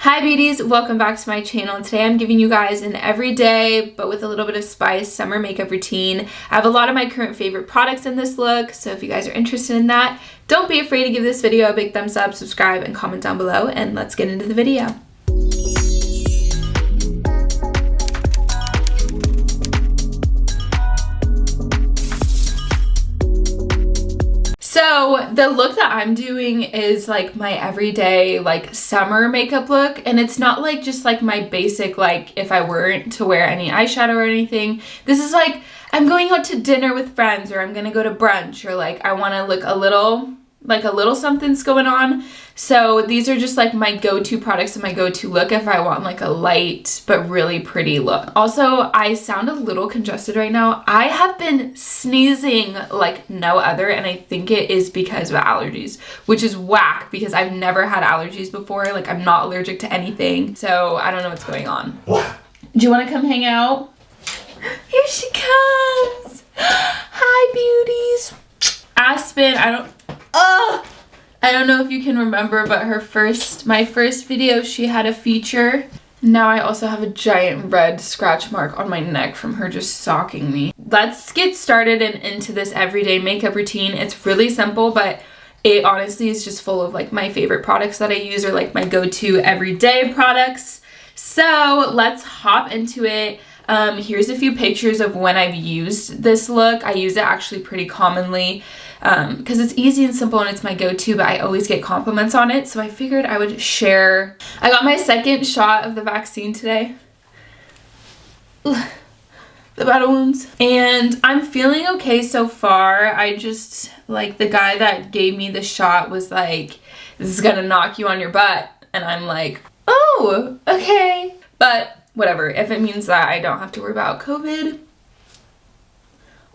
Hi beauties, welcome back to my channel. Today I'm giving you guys an everyday, but with a little bit of spice, summer makeup routine. I have a lot of my current favorite products in this look, so if you guys are interested in that, don't be afraid to give this video a big thumbs up, subscribe, and comment down below, and let's get into the video. So the look that I'm doing is like my everyday like summer makeup look, and it's not like just like my basic like if I weren't to wear any eyeshadow or anything. This is like I'm going out to dinner with friends, or I'm gonna go to brunch, or like I want to look a little something's going on. So these are just like my go-to products and my go-to look if I want like a light but really pretty look. Also, I sound a little congested right now. I have been sneezing like no other, and I think it is because of allergies, which is whack because I've never had allergies before. Like I'm not allergic to anything, so I don't know what's going on. Do you want to come hang out? Here she comes. Hi beauties. Aspen, I don't know if you can remember, but my first video, she had a feature. Now I also have a giant red scratch mark on my neck from her just socking me. Let's get started and into this everyday makeup routine. It's really simple, but it honestly is just full of like my favorite products that I use, or like my go-to everyday products. So let's hop into it. Here's a few pictures of when I've used this look. I use it actually pretty commonly because it's easy and simple and it's my go-to, but I always get compliments on it, so I figured I would share. I got my second shot of the vaccine today. Ugh, the battle wounds. And I'm feeling okay so far. I just, like, the guy that gave me the shot was like, this is gonna knock you on your butt. And I'm like, oh, okay. But whatever, if it means that I don't have to worry about COVID,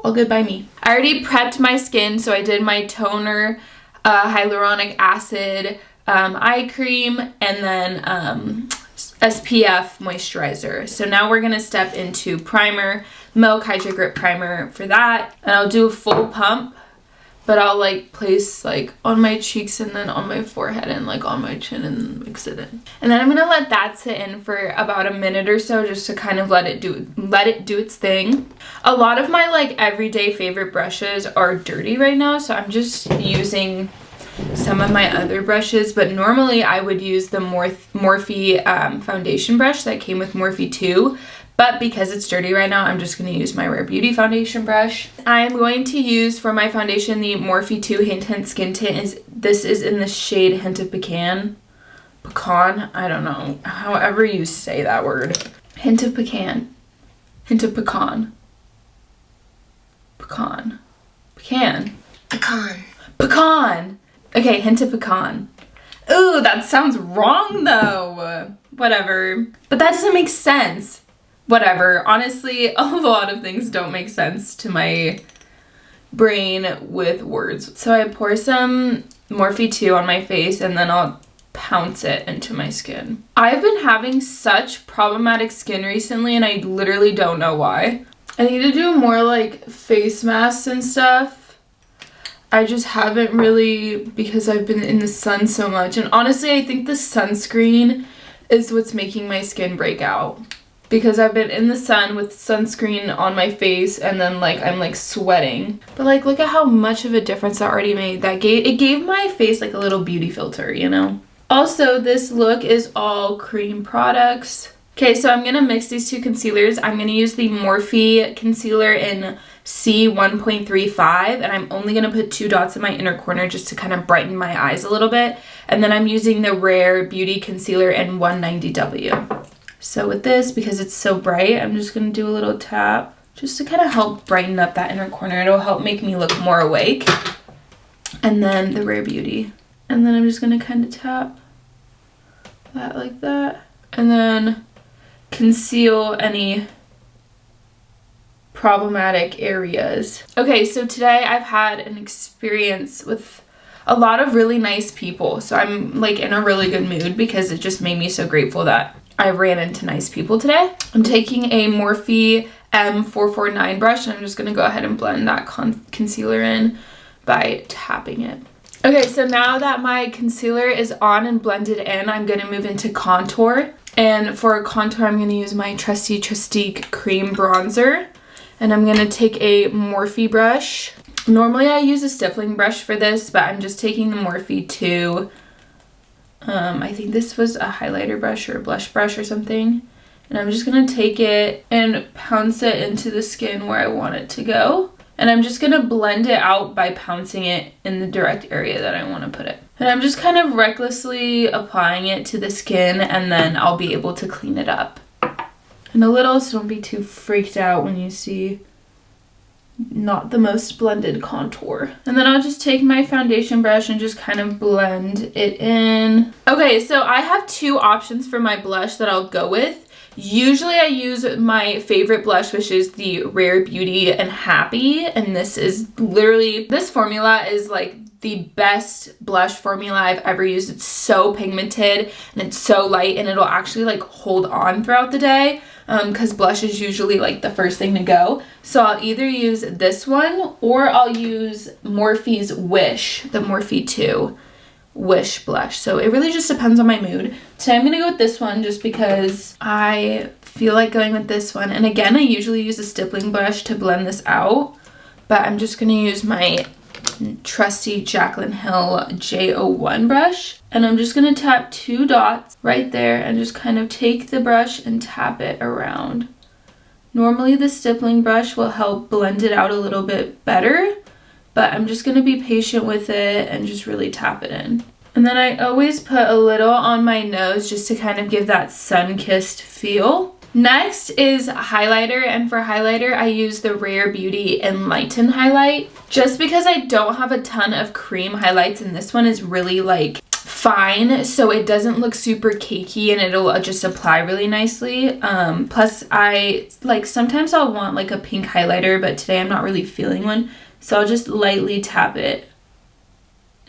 all good by me. I already prepped my skin, so I did my toner, hyaluronic acid, eye cream, and then SPF moisturizer. So now we're gonna step into primer, Milk Hydra Grip Primer for that, and I'll do a full pump, but I'll like place like on my cheeks and then on my forehead and like on my chin and mix it in. And then I'm gonna let that sit in for about a minute or so, just to kind of let it do its thing. A lot of my like everyday favorite brushes are dirty right now, so I'm just using some of my other brushes, but normally I would use the Morphe foundation brush that came with Morphe 2. But because it's dirty right now, I'm just going to use my Rare Beauty foundation brush. I'm going to use for my foundation the Morphe 2 Hint Skin Tint. This is in the shade Hint of Pecan. Pecan? I don't know. However you say that word. Hint of Pecan. Hint of Pecan. Pecan. Pecan. Pecan. Pecan! Okay, Hint of Pecan. Ooh, that sounds wrong though. Whatever. But that doesn't make sense. Whatever. Honestly, a lot of things don't make sense to my brain with words. So I pour some Morphe 2 on my face, and then I'll pounce it into my skin. I've been having such problematic skin recently, and I literally don't know why. I need to do more like face masks and stuff. I just haven't really, because I've been in the sun so much. And honestly, I think the sunscreen is what's making my skin break out. Because I've been in the sun with sunscreen on my face, and then like I'm like sweating. But like look at how much of a difference that already made. It gave my face like a little beauty filter, you know? Also, this look is all cream products. Okay, so I'm gonna mix these two concealers. I'm gonna use the Morphe concealer in C 1.35, and I'm only gonna put 2 dots in my inner corner just to kind of brighten my eyes a little bit. And then I'm using the Rare Beauty concealer in 190W. So with this, because it's so bright, I'm just going to do a little tap just to kind of help brighten up that inner corner. It'll help make me look more awake. And then the Rare Beauty. And then I'm just going to kind of tap that like that. And then conceal any problematic areas. Okay, so today I've had an experience with a lot of really nice people. So I'm like in a really good mood because it just made me so grateful that I ran into nice people today. I'm taking a Morphe M449 brush, and I'm just gonna go ahead and blend that concealer in by tapping it. Okay, so now that my concealer is on and blended in, I'm going to move into contour. And for contour, I'm going to use my trusty Trustique cream bronzer. And I'm going to take a Morphe brush. Normally I use a stippling brush for this, but I'm just taking the Morphe 2. I think this was a highlighter brush or a blush brush or something. And I'm just going to take it and pounce it into the skin where I want it to go. And I'm just going to blend it out by pouncing it in the direct area that I want to put it. And I'm just kind of recklessly applying it to the skin, and then I'll be able to clean it up. And a little, so don't be too freaked out when you see not the most blended contour. And then I'll just take my foundation brush and just kind of blend it in. Okay, so I have 2 options for my blush that I'll go with. Usually I use my favorite blush, which is the Rare Beauty and Happy. And this is literally, this formula is like the best blush formula I've ever used. It's so pigmented and it's so light, and it'll actually like hold on throughout the day. Because blush is usually like the first thing to go. So I'll either use this one or I'll use Morphe's Wish, the Morphe 2 Wish blush. So it really just depends on my mood. Today I'm going to go with this one just because I feel like going with this one. And again, I usually use a stippling brush to blend this out. But I'm just going to use my trusty Jaclyn Hill J01 brush, and I'm just going to tap 2 dots right there and just kind of take the brush and tap it around. Normally the stippling brush will help blend it out a little bit better, but I'm just going to be patient with it and just really tap it in. And then I always put a little on my nose just to kind of give that sun-kissed feel. Next is highlighter, and for highlighter I use the Rare Beauty Enlighten highlight just because I don't have a ton of cream highlights, and this one is really like fine, so it doesn't look super cakey and it'll just apply really nicely. Plus I like sometimes I'll want like a pink highlighter, but today I'm not really feeling one, so I'll just lightly tap it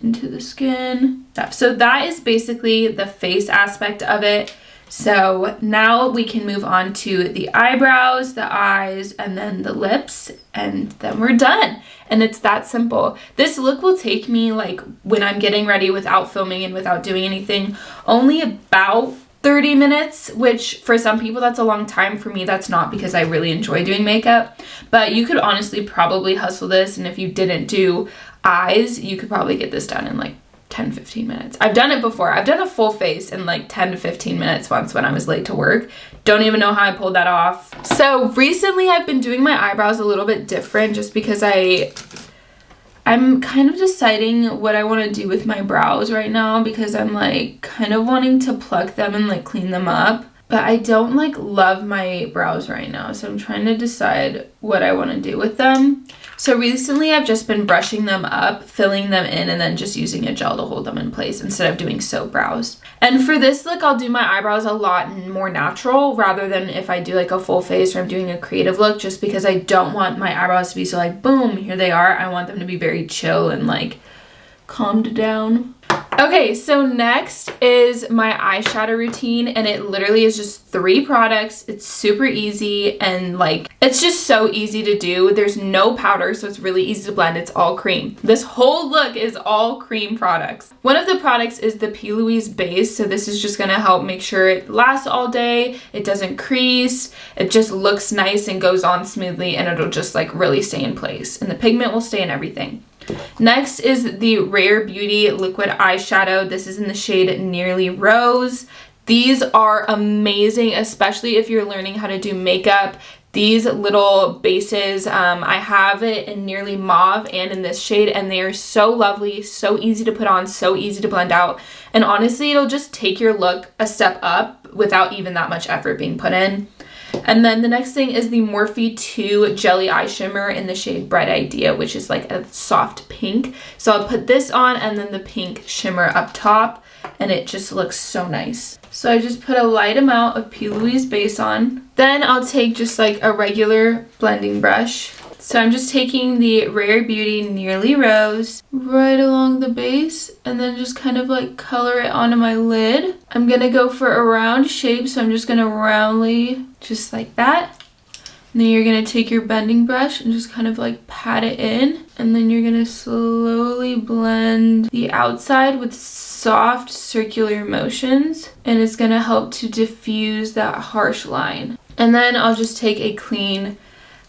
into the skin. So that is basically the face aspect of it. So now we can move on to the eyebrows, the eyes, and then the lips, and then we're done. And it's that simple. This look will take me, like, when I'm getting ready without filming and without doing anything, only about 30 minutes, which for some people that's a long time. For me, that's not, because I really enjoy doing makeup. But you could honestly probably hustle this, and if you didn't do eyes, you could probably get this done in like 10-15 minutes. I've done it before. I've done a full face in like 10 to 15 minutes once when I was late to work. Don't even know how I pulled that off. So recently I've been doing my eyebrows a little bit different just because I'm kind of deciding what I want to do with my brows right now, because I'm like kind of wanting to pluck them and like clean them up. But I don't like love my brows right now, so I'm trying to decide what I want to do with them. So recently I've just been brushing them up, filling them in, and then just using a gel to hold them in place instead of doing soap brows. And for this look, I'll do my eyebrows a lot more natural rather than if I do like a full face or I'm doing a creative look, just because I don't want my eyebrows to be so like, boom, here they are. I want them to be very chill and like calmed down. Okay, so next is my eyeshadow routine, and it literally is just 3 products. It's super easy, and like it's just so easy to do. There's no powder, so it's really easy to blend. It's all cream. This whole look is all cream products. One of the products is the P. Louise base, so this is just gonna help make sure it lasts all day, it doesn't crease, it just looks nice and goes on smoothly, and it'll just like really stay in place, and the pigment will stay in everything. Next is the Rare Beauty liquid eyeshadow. This is in the shade Nearly Rose. These are amazing, especially if you're learning how to do makeup. These little bases, I have it in Nearly Mauve and in this shade, and they are so lovely, so easy to put on, so easy to blend out. And honestly, it'll just take your look a step up without even that much effort being put in. And then the next thing is the Morphe 2 Jelly Eye Shimmer in the shade Bright Idea, which is like a soft pink. So I'll put this on and then the pink shimmer up top, and it just looks so nice. So I just put a light amount of P. Louise base on. Then I'll take just like a regular blending brush. So I'm just taking the Rare Beauty Nearly Rose right along the base and then just kind of like color it onto my lid. I'm gonna go for a round shape, so I'm just gonna roundly, just like that. And then you're gonna take your blending brush and just kind of like pat it in. And then you're gonna slowly blend the outside with soft circular motions. And it's gonna help to diffuse that harsh line. And then I'll just take a clean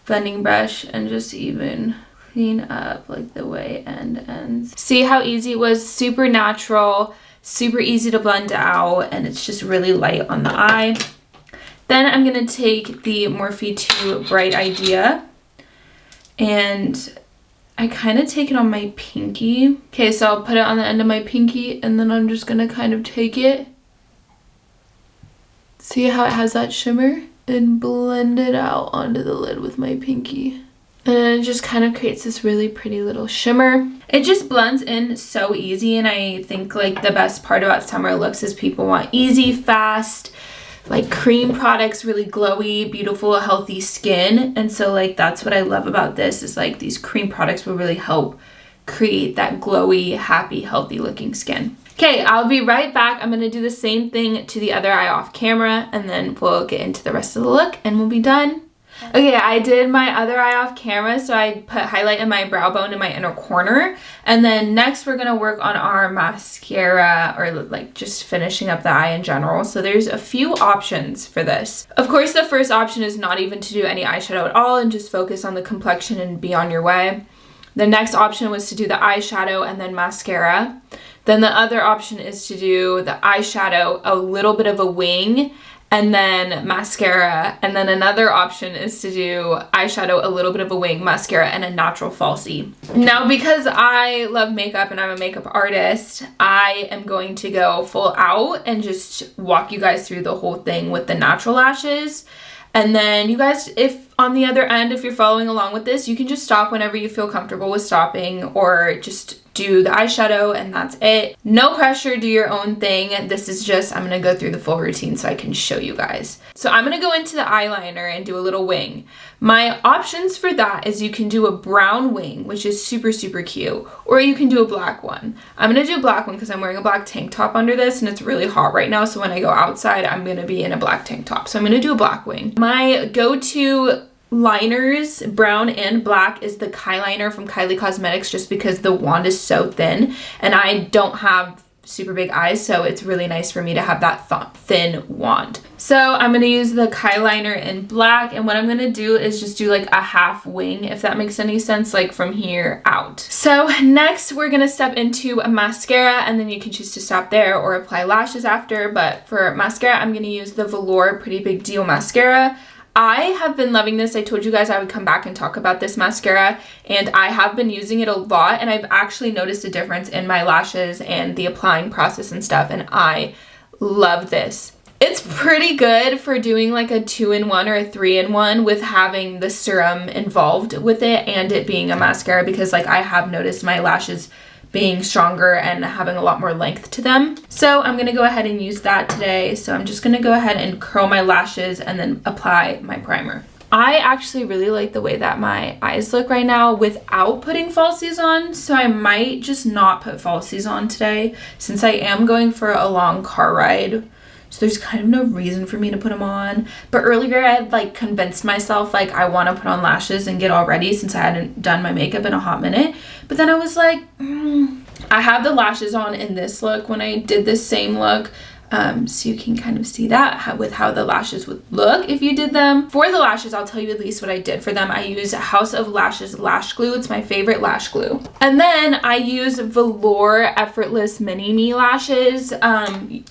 blending brush and just even clean up like the way end ends. See how easy it was? Super natural, super easy to blend out, and it's just really light on the eye. Then I'm gonna take the Morphe 2 Bright Idea, and I kind of take it on my pinky. Okay, so I'll put it on the end of my pinky, and then I'm just gonna kind of take it. See how it has that shimmer? And blend it out onto the lid with my pinky. And then it just kind of creates this really pretty little shimmer. It just blends in so easy, and I think like the best part about summer looks is people want easy, fast, like cream products, really glowy, beautiful, healthy skin. And so like that's what I love about this, is like these cream products will really help create that glowy, happy, healthy looking skin. Okay, I'll be right back. I'm gonna do the same thing to the other eye off camera, and then we'll get into the rest of the look and we'll be done. Okay, I did my other eye off camera, so I put highlight in my brow bone in my inner corner. And then next we're gonna work on our mascara, or like just finishing up the eye in general. So there's a few options for this. Of course, the first option is not even to do any eyeshadow at all and just focus on the complexion and be on your way. The next option was to do the eyeshadow and then mascara. Then the other option is to do the eyeshadow, a little bit of a wing, and then mascara. And then another option is to do eyeshadow, a little bit of a wing, mascara, and a natural falsie. Now, because I love makeup and I'm a makeup artist, I am going to go full out and just walk you guys through the whole thing with the natural lashes. And then you guys, if on the other end, if you're following along with this, you can just stop whenever you feel comfortable with stopping, or just do the eyeshadow and that's it. No pressure, do your own thing. This is just, I'm gonna go through the full routine so I can show you guys. So I'm gonna go into the eyeliner and do a little wing. My options for that is you can do a brown wing, which is super, super cute, or you can do a black one. I'm gonna do a black one because I'm wearing a black tank top under this and it's really hot right now. So when I go outside, I'm gonna be in a black tank top. So I'm gonna do a black wing. My go-to liners, brown and black, is the Kyliner from Kylie Cosmetics, just because the wand is so thin and I don't have super big eyes, so it's really nice for me to have that thin wand. So I'm going to use the Kyliner in black, and what I'm going to do is just do like a half wing, if that makes any sense, like from here out. So next we're going to step into a mascara, and then you can choose to stop there or apply lashes after, but for mascara I'm going to use the Velour Pretty Big Deal mascara. I have been loving this. I told you guys I would come back and talk about this mascara, and I have been using it a lot, and I've actually noticed a difference in my lashes and the applying process and stuff, and I love this. It's pretty good for doing like a 2-in-1 or a 3-in-1 with having the serum involved with it and it being a mascara, because like I have noticed my lashes being stronger and having a lot more length to them. So I'm gonna go ahead and use that today. So I'm just gonna go ahead and curl my lashes and then apply my primer. I actually really like the way that my eyes look right now without putting falsies on, so I might just not put falsies on today since I am going for a long car ride. So there's kind of no reason for me to put them on. But earlier I had like convinced myself like I want to put on lashes and get all ready since I hadn't done my makeup in a hot minute. But then I was like, I have the lashes on in this look when I did this same look. So you can kind of see that with how the lashes would look if you did them. For the lashes, I'll tell you at least what I did for them. I use House of Lashes lash glue. It's my favorite lash glue. And then I use Velour Effortless Mini Me lashes.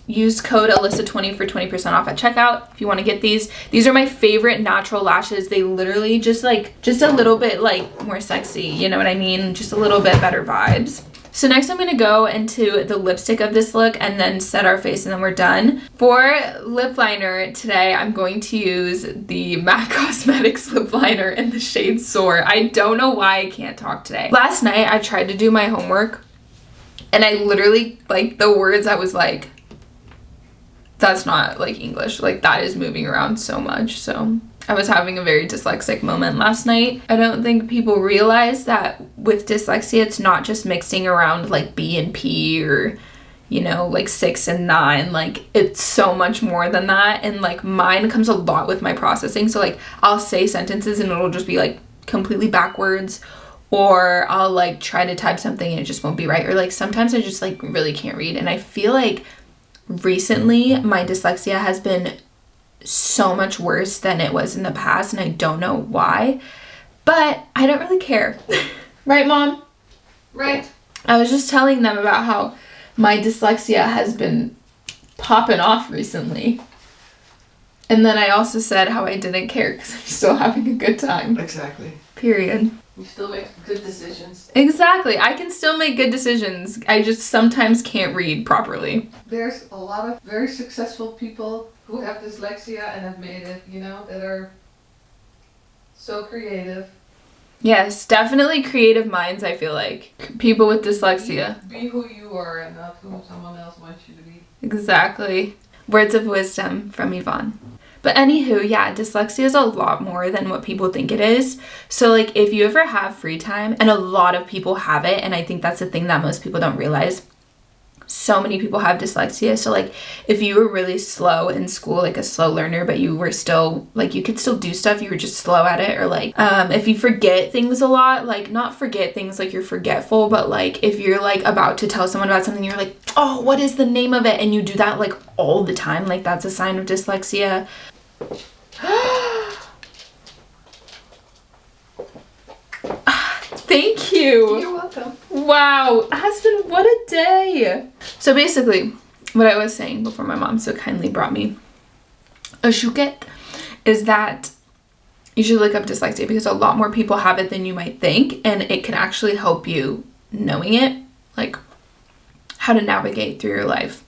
Use code Alyssa20 for 20% off at checkout if you want to get these. These are my favorite natural lashes. They literally just a little bit like more sexy, you know what I mean? Just a little bit better vibes. So next I'm going to go into the lipstick of this look and then set our face, and then we're done. For lip liner today, I'm going to use the MAC Cosmetics lip liner in the shade Soar. I don't know why I can't talk today. Last night I tried to do my homework and I literally, like, the words I was like, that's not like English, like that is moving around so much. So I was having a very dyslexic moment last night. I don't think people realize that with dyslexia, it's not just mixing around like B and P or, you know, like 6 and 9. Like, it's so much more than that. And like mine comes a lot with my processing. So like I'll say sentences and it'll just be like completely backwards, or I'll like try to type something and it just won't be right, or like sometimes I just like really can't read. And I feel like recently my dyslexia has been so much worse than it was in the past, and I don't know why, but I don't really care. Right, Mom? Right. I was just telling them about how my dyslexia has been popping off recently. And then I also said how I didn't care because I'm still having a good time. Exactly. Period. You still make good decisions. Exactly. I can still make good decisions. I just sometimes can't read properly. There's a lot of very successful people who have dyslexia and have made it, you know, that are so creative. Yes, definitely creative minds, I feel like. People with dyslexia. Be who you are and not who someone else wants you to be. Exactly. Words of wisdom from Yvonne. But anywho, yeah, dyslexia is a lot more than what people think it is. So like if you ever have free time, and a lot of people have it, and I think that's the thing that most people don't realize, so many people have dyslexia. So like if you were really slow in school, like a slow learner, but you were still like, you could still do stuff, you were just slow at it, or like if you forget things a lot, like not forget things like you're forgetful, but like if you're like about to tell someone about something, you're like, oh, what is the name of it, and you do that like all the time, like that's a sign of dyslexia. Thank you. You're welcome. Wow, husband, what a day. So basically, what I was saying before my mom so kindly brought me a shuket is that you should look up dyslexia, because a lot more people have it than you might think, and it can actually help you knowing it, like how to navigate through your life.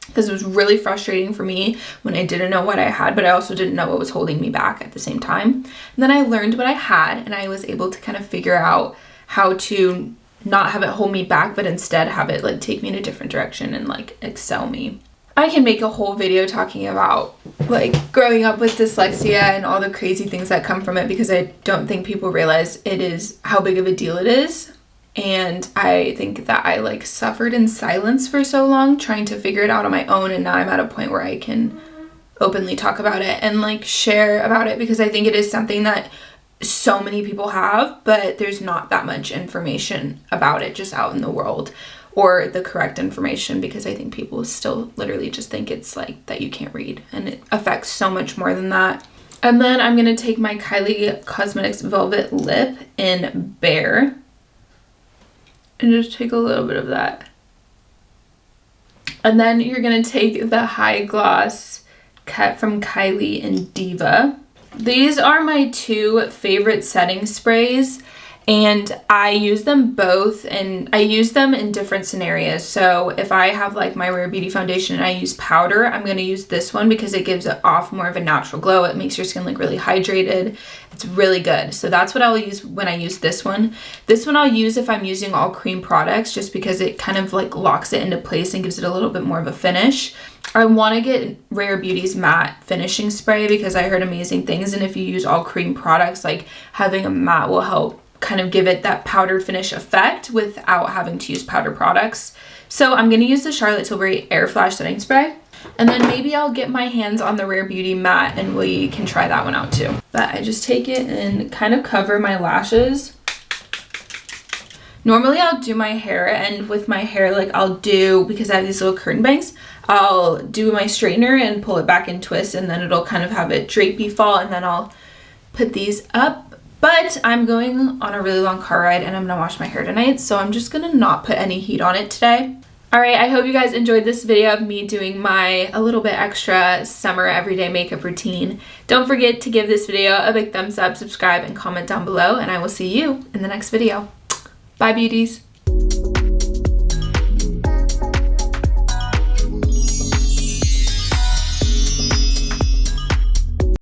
Because it was really frustrating for me when I didn't know what I had, but I also didn't know what was holding me back at the same time. And then I learned what I had, and I was able to kind of figure out how to not have it hold me back, but instead have it like take me in a different direction and like excel me. I can make a whole video talking about like growing up with dyslexia and all the crazy things that come from it, because I don't think people realize it is how big of a deal it is. And I think that I like suffered in silence for so long trying to figure it out on my own, and now I'm at a point where I can openly talk about it and like share about it, because I think it is something that so many people have, but there's not that much information about it just out in the world, or the correct information, because I think people still literally just think it's like that you can't read, and it affects so much more than that. And then I'm going to take my Kylie Cosmetics Velvet Lip in Bare and just take a little bit of that. And then you're gonna take the High Gloss Cut from Kylie in Diva. These are my two favorite setting sprays, and I use them both, and I use them in different scenarios. So if I have like my Rare Beauty foundation and I use powder, I'm going to use this one because it gives it off more of a natural glow. It makes your skin look really hydrated. It's really good. So that's what I'll use when I use this one. This one I'll use if I'm using all cream products, just because it kind of like locks it into place and gives it a little bit more of a finish. I want to get Rare Beauty's matte finishing spray because I heard amazing things, and if you use all cream products, like having a matte will help kind of give it that powdered finish effect without having to use powder products. So I'm going to use the Charlotte Tilbury Air Flash Setting Spray, and then maybe I'll get my hands on the Rare Beauty matte and we can try that one out too. But I just take it and kind of cover my lashes. Normally I'll do my hair, and with my hair, like I'll do, because I have these little curtain bangs, I'll do my straightener and pull it back and twist, and then it'll kind of have a drapey fall, and then I'll put these up. But I'm going on a really long car ride and I'm gonna wash my hair tonight, so I'm just gonna not put any heat on it today. Alright, I hope you guys enjoyed this video of me doing my a little bit extra summer everyday makeup routine. Don't forget to give this video a big thumbs up, subscribe, and comment down below, and I will see you in the next video. Bye, beauties!